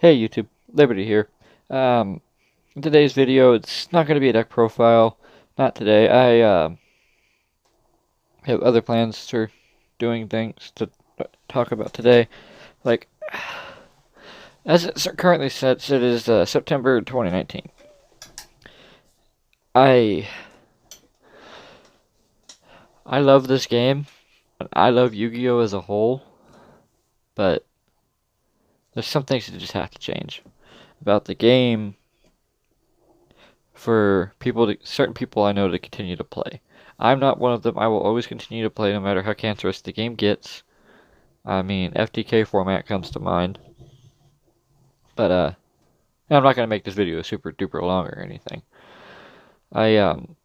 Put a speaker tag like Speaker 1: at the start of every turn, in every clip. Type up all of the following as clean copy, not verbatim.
Speaker 1: Hey YouTube, Liberty here. In today's video, it's not going to be a deck profile. Not today. I have other plans for doing things to talk about today. Like, as it currently sets, it is September 2019. I I love this game. I love Yu-Gi-Oh as a whole, but there's some things that just have to change about the game for certain people I know to continue to play. I'm not one of them. I will always continue to play no matter how cancerous the game gets. I mean, FTK format comes to mind. But I'm not gonna make this video super duper long or anything. I um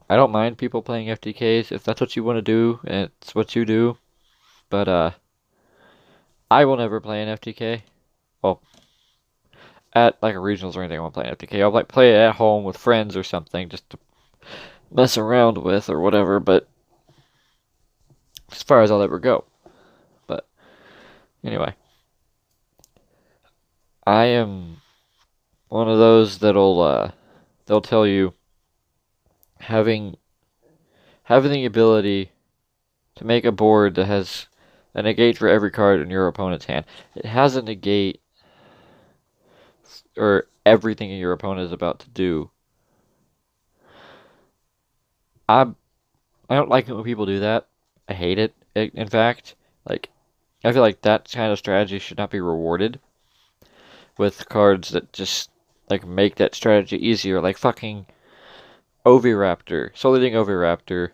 Speaker 1: I don't mind people playing FTKs if that's what you want to do and it's what you do. But I will never play an FTK. Well, at like a regionals or anything, I won't play an FTK. I'll like play it at home with friends or something just to mess around with or whatever. But as far as I'll ever go. But anyway, I am one of those they'll tell you having the ability to make a board that has a negate for every card in your opponent's hand. It has a negate or everything your opponent is about to do. I I don't like it when people do that. I hate it. In fact, like I feel like that kind of strategy should not be rewarded with cards that just like make that strategy easier, like fucking Oviraptor, Soliding Oviraptor,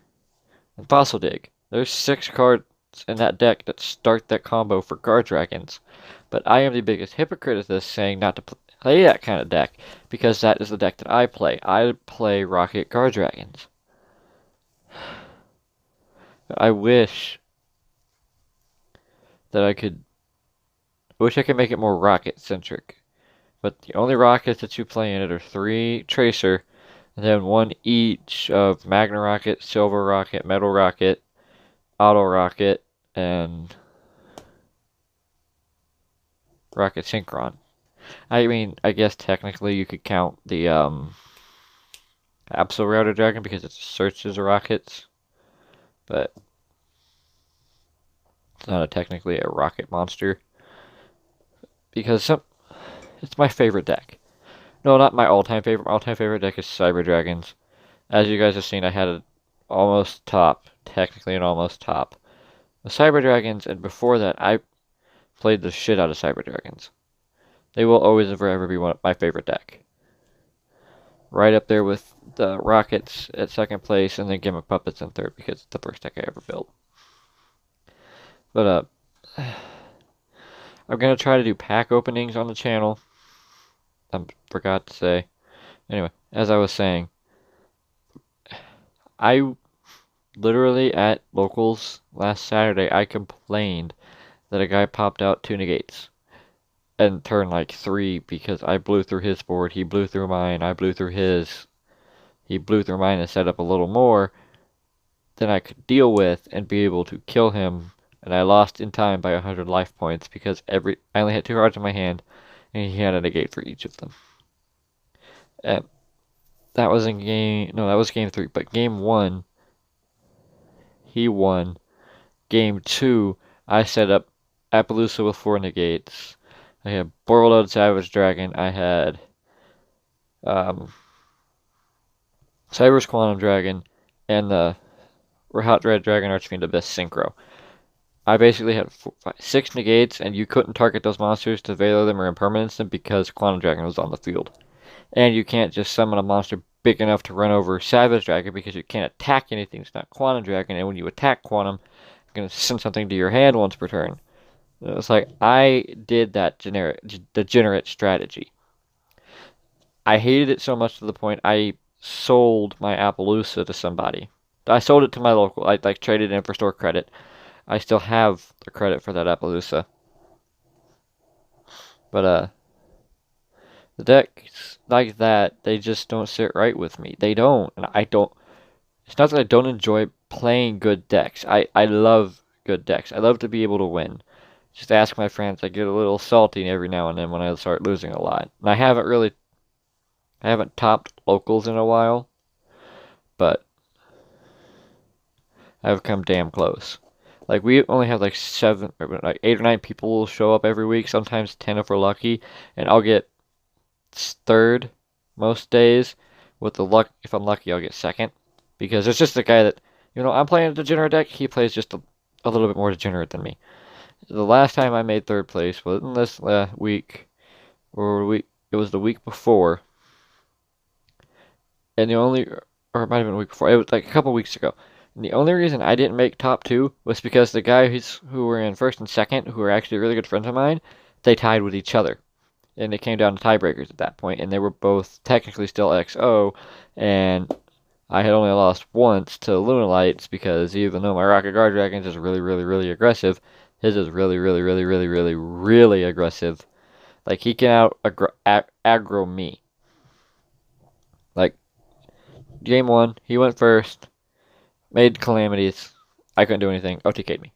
Speaker 1: and Fossil Dig. There's 6 cards in that deck that start that combo for Guard Dragons. But I am the biggest hypocrite of this, saying not to play that kind of deck, because that is the deck that I play. I play Rocket Guard Dragons. I wish that I could make it more rocket centric. But the only rockets that you play in it are 3 Tracer, and then 1 each of Magna Rocket, Silver Rocket, Metal Rocket, Auto Rocket, and Rocket Synchron. I mean, I guess technically you could count the Absol Router Dragon because it searches rockets, but it's not technically a rocket monster because it's my favorite deck. No, not my all-time favorite. My all-time favorite deck is Cyber Dragons. As you guys have seen, I had an almost top, technically an almost top. The Cyber Dragons, and before that, I played the shit out of Cyber Dragons. They will always and forever be my favorite deck. Right up there with the Rockets at second place, and then Gimmick Puppets in third because it's the first deck I ever built. But I'm gonna try to do pack openings on the channel. I forgot to say. Anyway, as I was saying, I literally at locals last Saturday I complained that a guy popped out 2 negates and turned like 3 because I blew through his board, he blew through mine, I blew through his, he blew through mine and set up a little more than I could deal with and be able to kill him, and I lost in time by 100 life points because I only had 2 cards in my hand and he had a negate for each of them. And that was that was game 3, but game 1 he won. Game 2 I set up Appaloosa with 4 negates. I had Borreload Savage Dragon. I had Cyber's Quantum Dragon and the Hot Red Dragon Archfiend Abyss Synchro. I basically had 6 negates, and you couldn't target those monsters to Veil them or impermanence them because Quantum Dragon was on the field. And you can't just summon a monster big enough to run over Savage Dragon because you can't attack anything that's not Quantum Dragon, and when you attack Quantum, you're going to send something to your hand once per turn. It's like, I did that degenerate strategy. I hated it so much to the point I sold my Appaloosa to somebody. I sold it to my local. I like traded in for store credit. I still have the credit for that Appaloosa. But the decks like that, they just don't sit right with me. They don't, and I don't. It's not that I don't enjoy playing good decks. I love good decks. I love to be able to win. Just ask my friends. I get a little salty every now and then when I start losing a lot. And I haven't topped locals in a while, but I've come damn close. Like we only have like like 8 or 9 people will show up every week. Sometimes 10 if we're lucky, and I'll get third most days. With the luck, if I'm lucky, I'll get second because it's just a guy that I'm playing a degenerate deck. He plays just a little bit more degenerate than me. The last time I made third place was in this week, or week. It was the week before, and or it might have been a week before. It was like a couple weeks ago. And the only reason I didn't make top two was because the guys who were in first and second, who were actually really good friends of mine, they tied with each other. And it came down to tiebreakers at that point, and they were both technically still XO, and I had only lost once to Lunalights because even though my Rocket Guard Dragons is really, really, really aggressive, his is really, really, really, really, really, really aggressive. Like, he can aggro me. Like, game one, he went first, made calamities. I couldn't do anything. OTK'd me.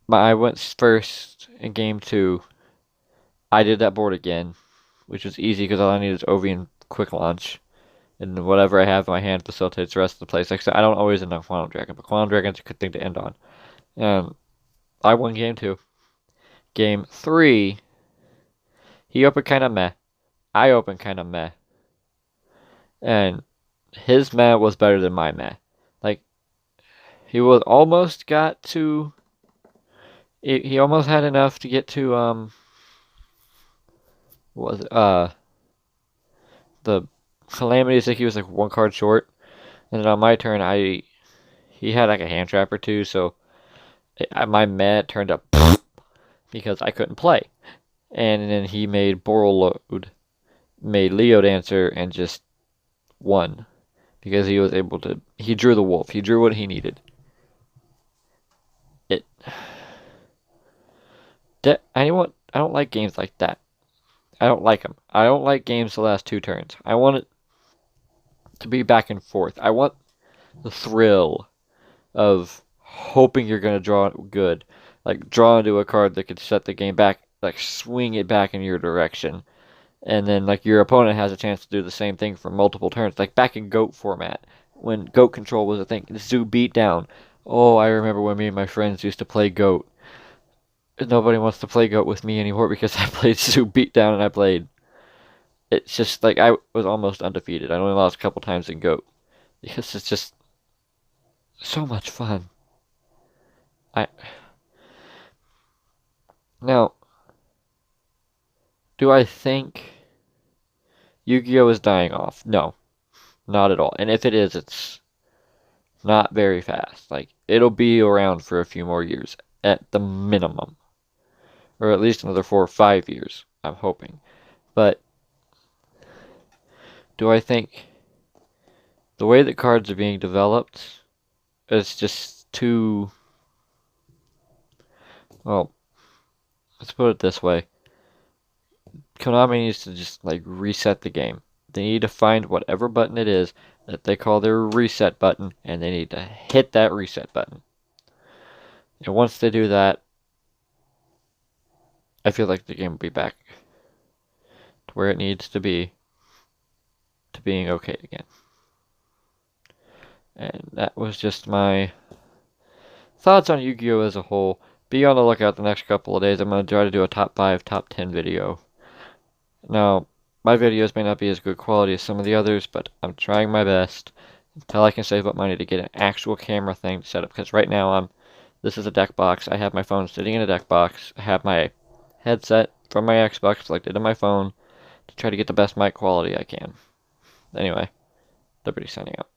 Speaker 1: I went first in game two. I did that board again, which was easy because all I needed is OV and quick launch. And whatever I have in my hand facilitates the rest of the place. Like I said, I don't always end on Quantum Dragon, but Quantum Dragon's a good thing to end on. I won game two. Game three, he opened kind of meh. I opened kind of meh. And his meh was better than my meh. Like, he was almost got to... He almost had enough to get to, what was it? The calamities. Like, he was like one card short. And then on my turn, he had like a hand trap or two, so my meh turned up because I couldn't play. And then he made Boral Load, made Leo Dancer, and just won. Because he was able to... He drew the wolf. He drew what he needed. I don't like games like that. I don't like them. I don't like games the last 2 turns. I want it to be back and forth. I want the thrill of hoping you're going to draw good. Like, draw into a card that could set the game back, like, swing it back in your direction. And then, like, your opponent has a chance to do the same thing for multiple turns. Like, back in GOAT format, when GOAT control was a thing. Zoo beatdown. Oh, I remember when me and my friends used to play GOAT. Nobody wants to play GOAT with me anymore because I played Zoo beatdown and I played... It's just, like, I was almost undefeated. I only lost a couple times in GOAT. Because it's just so much fun. Now, do I think Yu-Gi-Oh is dying off? No, not at all. And if it is, it's not very fast. Like, it'll be around for a few more years at the minimum. Or at least another 4 or 5 years, I'm hoping. But do I think the way that cards are being developed is just too... Well, let's put it this way. Konami needs to just, like, reset the game. They need to find whatever button it is that they call their reset button, and they need to hit that reset button. And once they do that, I feel like the game will be back to where it needs to be, to being okay again. And that was just my thoughts on Yu-Gi-Oh! As a whole. Be on the lookout the next couple of days. I'm going to try to do a top 5, top 10 video. Now, my videos may not be as good quality as some of the others, but I'm trying my best until I can save up money to get an actual camera thing to set up. Because right now, this is a deck box. I have my phone sitting in a deck box. I have my headset from my Xbox plugged into my phone to try to get the best mic quality I can. Anyway, Liberty signing out.